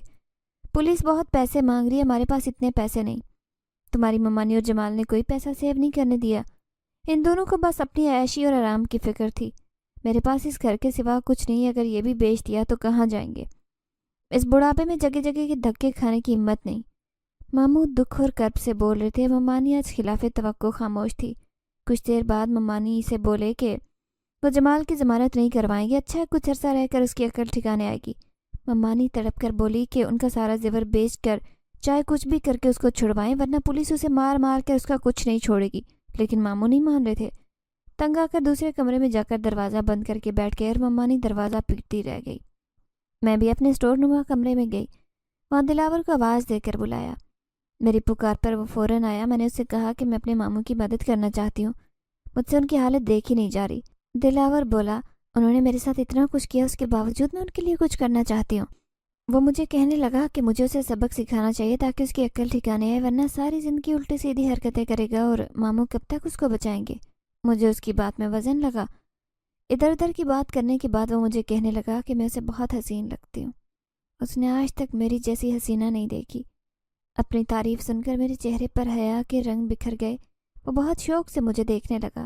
پولیس بہت پیسے مانگ رہی ہے، ہمارے پاس اتنے پیسے نہیں۔ تمہاری ممانی اور جمال نے کوئی پیسہ سیو نہیں کرنے دیا، ان دونوں کو بس اپنی عیشی اور آرام کی فکر تھی۔ میرے پاس اس گھر کے سوا کچھ نہیں، اگر یہ بھی بیچ دیا تو کہاں جائیں گے؟ اس بڑھاپے میں جگہ جگہ کے دھکے کھانے کی ہمت نہیں۔ ماموں دکھ اور کرب سے بول رہے تھے۔ ممانی آج خلاف توقع خاموش تھی۔ کچھ دیر بعد ممانی سے بولے کہ وہ جمال کی ضمانت نہیں کروائیں گے، اچھا ہے کچھ عرصہ رہ کر اس کی عقل ٹھکانے آئے گی۔ ممانی تڑپ کر بولی کہ ان کا سارا زیور بیچ کر چاہے کچھ بھی کر کے اس کو چھڑوائیں، ورنہ پولیس اسے مار مار کر اس کا کچھ نہیں چھوڑے گی۔ لیکن ماموں نہیں مان رہے تھے۔ تنگ آ کر دوسرے کمرے میں جا کر دروازہ بند کر کے بیٹھ گئے اور ممانی دروازہ پیٹتی رہ گئی۔ میں بھی اپنے اسٹور نما کمرے میں گئی، وہاں دلاور کو آواز دے کر بلایا۔ میری پکار پر وہ فوراً آیا۔ میں نے اس سے کہا کہ میں اپنے ماموں کی مدد کرنا چاہتی ہوں، مجھ سے ان کی حالت دیکھی نہیں جا رہی۔ دلاور بولا انہوں نے میرے ساتھ اتنا کچھ کیا، اس کے باوجود میں ان کے لیے کچھ کرنا چاہتی ہوں۔ وہ مجھے کہنے لگا کہ مجھے اسے سبق سکھانا چاہیے تاکہ اس کی عقل ٹھکانے آئے، ورنہ ساری زندگی الٹی سیدھی حرکتیں کرے گا اور ماموں کب تک اس کو بچائیں گے۔ مجھے اس کی بات میں وزن لگا۔ ادھر ادھر کی بات کرنے کے بعد وہ مجھے کہنے لگا کہ میں اسے بہت حسین لگتی ہوں۔ اس نے آج تک میری جیسی حسینہ نہیں دیکھی۔ اپنی تعریف سن کر میرے چہرے پر حیا کے رنگ بکھر گئے۔ وہ بہت شوق سے مجھے دیکھنے لگا۔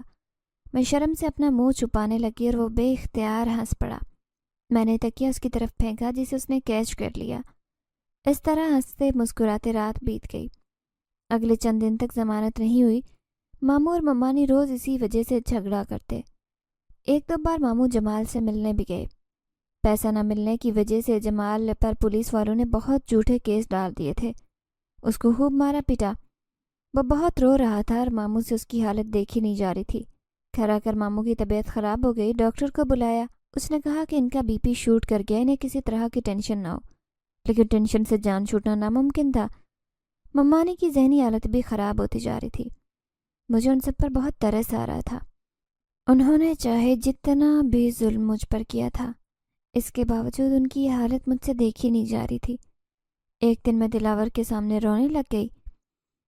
میں شرم سے اپنا منہ چھپانے لگی اور وہ بے اختیار ہنس پڑا۔ میں نے تکیہ اس کی طرف پھینکا جسے اس نے کیچ کر لیا۔ اس طرح ہنستے مسکراتے رات بیت گئی۔ اگلے چند دن تک ضمانت نہیں ہوئی۔ ماموں اور ممانی روز اسی وجہ سے جھگڑا کرتے۔ ایک دو بار ماموں جمال سے ملنے بھی گئے۔ پیسہ نہ ملنے کی وجہ سے جمال پر پولیس والوں نے بہت جھوٹے کیس ڈال دیے تھے۔ اس کو خوب مارا پیٹا۔ وہ بہت رو رہا تھا اور ماموں سے اس کی حالت دیکھی نہیں جا رہی تھی۔ گھر آ کر ماموں کی طبیعت خراب ہو گئی۔ ڈاکٹر کو بلایا۔ اس نے کہا کہ ان کا بی پی شوٹ کر گیا، انہیں کسی طرح کی ٹینشن نہ ہو، لیکن ٹینشن سے جان چھوٹنا ناممکن تھا۔ ممانی کی ذہنی حالت بھی خراب ہوتی جا رہی تھی۔ مجھے ان سب پر بہت ترس آ رہا تھا۔ انہوں نے چاہے جتنا بھی ظلم مجھ پر کیا تھا، اس کے باوجود ان کی یہ حالت مجھ سے دیکھی نہیں جا رہی تھی۔ ایک دن میں دلاور کے سامنے رونے لگ گئی۔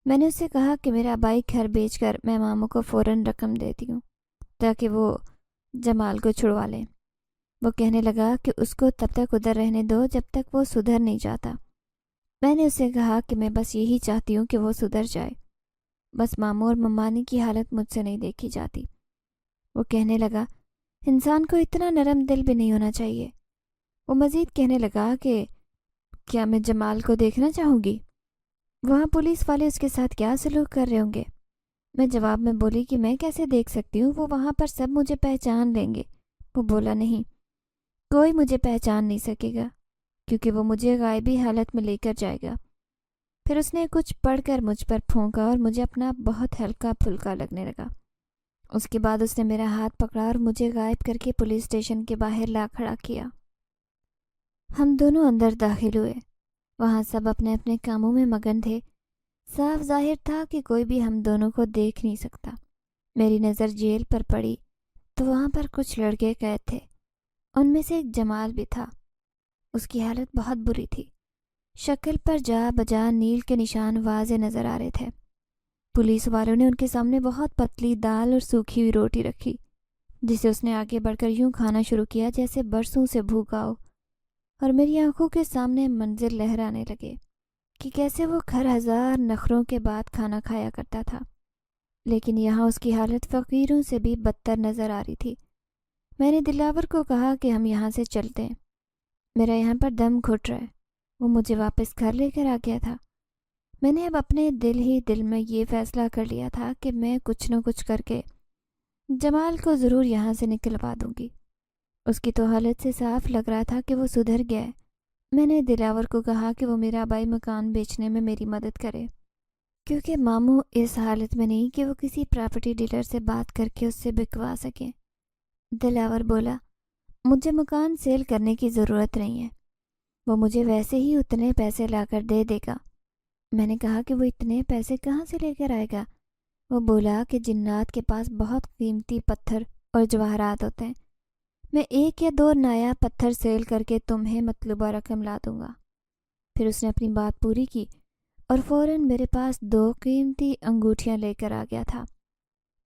میں نے اس سے کہا کہ میرا بائک گھر بیچ کر میں ماموں کو فوراً رقم دیتی ہوں تاکہ وہ جمال کو چھڑوا لیں۔ وہ کہنے لگا کہ اس کو تب تک ادھر رہنے دو جب تک وہ سدھر نہیں جاتا۔ میں نے اس سے کہا کہ میں بس یہی چاہتی ہوں کہ وہ سدھر جائے، بس ماموں اور ممانی کی حالت مجھ سے نہیں دیکھی جاتی۔ وہ کہنے لگا انسان کو اتنا نرم دل بھی نہیں ہونا چاہیے۔ وہ مزید کہنے لگا کہ کیا میں جمال کو دیکھنا چاہوں گی؟ وہاں پولیس والے اس کے ساتھ کیا سلوک کر رہے ہوں گے؟ میں جواب میں بولی کہ میں کیسے دیکھ سکتی ہوں، وہ وہاں پر سب مجھے پہچان لیں گے۔ وہ بولا نہیں، کوئی مجھے پہچان نہیں سکے گا کیونکہ وہ مجھے غائبی حالت میں لے کر جائے گا۔ پھر اس نے کچھ پڑھ کر مجھ پر پھونکا اور مجھے اپنا بہت ہلکا پھلکا لگنے لگا۔ اس کے بعد اس نے میرا ہاتھ پکڑا اور مجھے غائب کر کے پولیس اسٹیشن کے باہر لا کھڑا کیا۔ ہم دونوں اندر داخل ہوئے۔ وہاں سب اپنے اپنے کاموں میں مگن تھے۔ صاف ظاہر تھا کہ کوئی بھی ہم دونوں کو دیکھ نہیں سکتا۔ میری نظر جیل پر پڑی تو وہاں پر کچھ لڑکے قید تھے۔ ان میں سے ایک جمال بھی تھا۔ اس کی حالت بہت بری تھی۔ شکل پر جا بجا نیل کے نشان واضح نظر آ رہے تھے۔ پولیس والوں نے ان کے سامنے بہت پتلی دال اور سوکھی ہوئی روٹی رکھی، جسے اس نے آگے بڑھ کر یوں کھانا شروع کیا جیسے برسوں سے بھوکا ہو، اور میری آنکھوں کے سامنے منظر لہرانے لگے کہ کیسے وہ ہر ہزار نخروں کے بعد کھانا کھایا کرتا تھا، لیکن یہاں اس کی حالت فقیروں سے بھی بدتر نظر آ رہی تھی۔ میں نے دلاور کو کہا کہ ہم یہاں سے چلتے ہیں، میرا یہاں پر دم گھٹ رہا ہے۔ وہ مجھے واپس گھر لے کر آ گیا تھا۔ میں نے اب اپنے دل ہی دل میں یہ فیصلہ کر لیا تھا کہ میں کچھ نہ کچھ کر کے جمال کو ضرور یہاں سے نکلوا دوں گی۔ اس کی تو حالت سے صاف لگ رہا تھا کہ وہ سدھر گیا ہے۔ میں نے دلاور کو کہا کہ وہ میرا بائی مکان بیچنے میں میری مدد کرے، کیونکہ ماموں اس حالت میں نہیں کہ وہ کسی پراپرٹی ڈیلر سے بات کر کے اس سے بکوا سکیں۔ دلاور بولا مجھے مکان سیل کرنے کی ضرورت نہیں ہے، وہ مجھے ویسے ہی اتنے پیسے لا کر دے دے گا۔ میں نے کہا کہ وہ اتنے پیسے کہاں سے لے کر آئے گا؟ وہ بولا کہ جنات کے پاس بہت قیمتی پتھر اور جواہرات ہوتے ہیں، میں 1 یا 2 نایاب پتھر سیل کر کے تمہیں مطلوبہ رقم لا دوں گا۔ پھر اس نے اپنی بات پوری کی اور فوراً میرے پاس 2 قیمتی انگوٹھیاں لے کر آ گیا تھا۔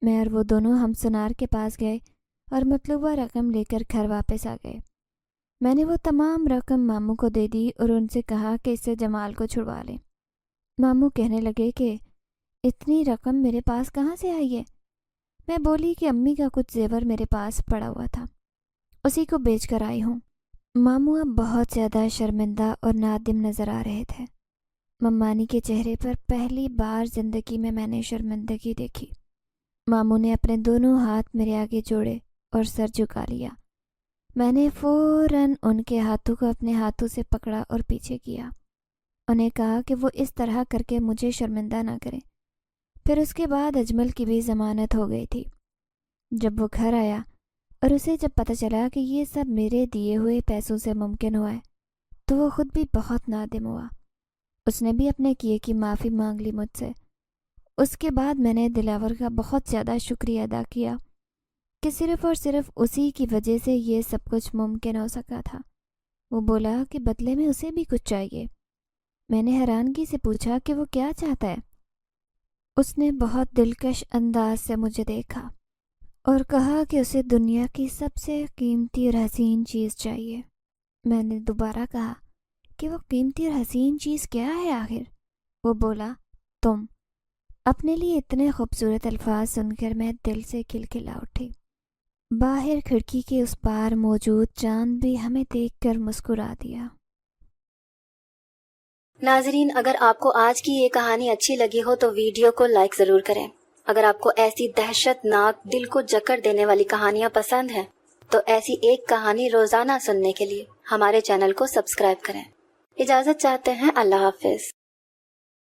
میں اور وہ دونوں ہم سنار کے پاس گئے اور مطلوبہ رقم لے کر گھر واپس آ گئے۔ میں نے وہ تمام رقم ماموں کو دے دی اور ان سے کہا کہ اس سے جمال کو چھڑوا لیں۔ ماموں کہنے لگے کہ اتنی رقم میرے پاس کہاں سے آئی ہے؟ میں بولی کہ امی کا کچھ زیور میرے پاس پڑا ہوا تھا، اسی کو بیچ کر آئی ہوں۔ ماموں اب بہت زیادہ شرمندہ اور نادم نظر آ رہے تھے۔ ممانی کے چہرے پر پہلی بار زندگی میں نے شرمندگی دیکھی۔ ماموں نے اپنے دونوں ہاتھ میرے آگے جوڑے اور سر جھکا لیا۔ میں نے فوراً ان کے ہاتھوں کو اپنے ہاتھوں سے پکڑا اور پیچھے کیا۔ انہیں کہا کہ وہ اس طرح کر کے مجھے شرمندہ نہ کریں۔ پھر اس کے بعد اجمل کی بھی ضمانت ہو گئی تھی۔ جب وہ گھر آیا اور اسے جب پتہ چلا کہ یہ سب میرے دیے ہوئے پیسوں سے ممکن ہوا ہے تو وہ خود بھی بہت نادم ہوا۔ اس نے بھی اپنے کیے کی معافی مانگ لی مجھ سے۔ اس کے بعد میں نے دلاور کا بہت زیادہ شکریہ ادا کیا کہ صرف اور صرف اسی کی وجہ سے یہ سب کچھ ممکن ہو سکا تھا۔ وہ بولا کہ بدلے میں اسے بھی کچھ چاہیے۔ میں نے حیرانگی سے پوچھا کہ وہ کیا چاہتا ہے۔ اس نے بہت دلکش انداز سے مجھے دیکھا اور کہا کہ اسے دنیا کی سب سے قیمتی اور حسین چیز چاہیے۔ میں نے دوبارہ کہا کہ وہ قیمتی اور حسین چیز کیا ہے آخر؟ وہ بولا تم۔ اپنے لیے اتنے خوبصورت الفاظ سن کر میں دل سے کھلکھلا اٹھی۔ باہر کھڑکی کے اس پار موجود چاند بھی ہمیں دیکھ کر مسکرا دیا۔ ناظرین، اگر آپ کو آج کی یہ کہانی اچھی لگی ہو تو ویڈیو کو لائک ضرور کریں۔ اگر آپ کو ایسی دہشت ناک دل کو جکڑ دینے والی کہانیاں پسند ہیں تو ایسی ایک کہانی روزانہ سننے کے لیے ہمارے چینل کو سبسکرائب کریں۔ اجازت چاہتے ہیں، اللہ حافظ۔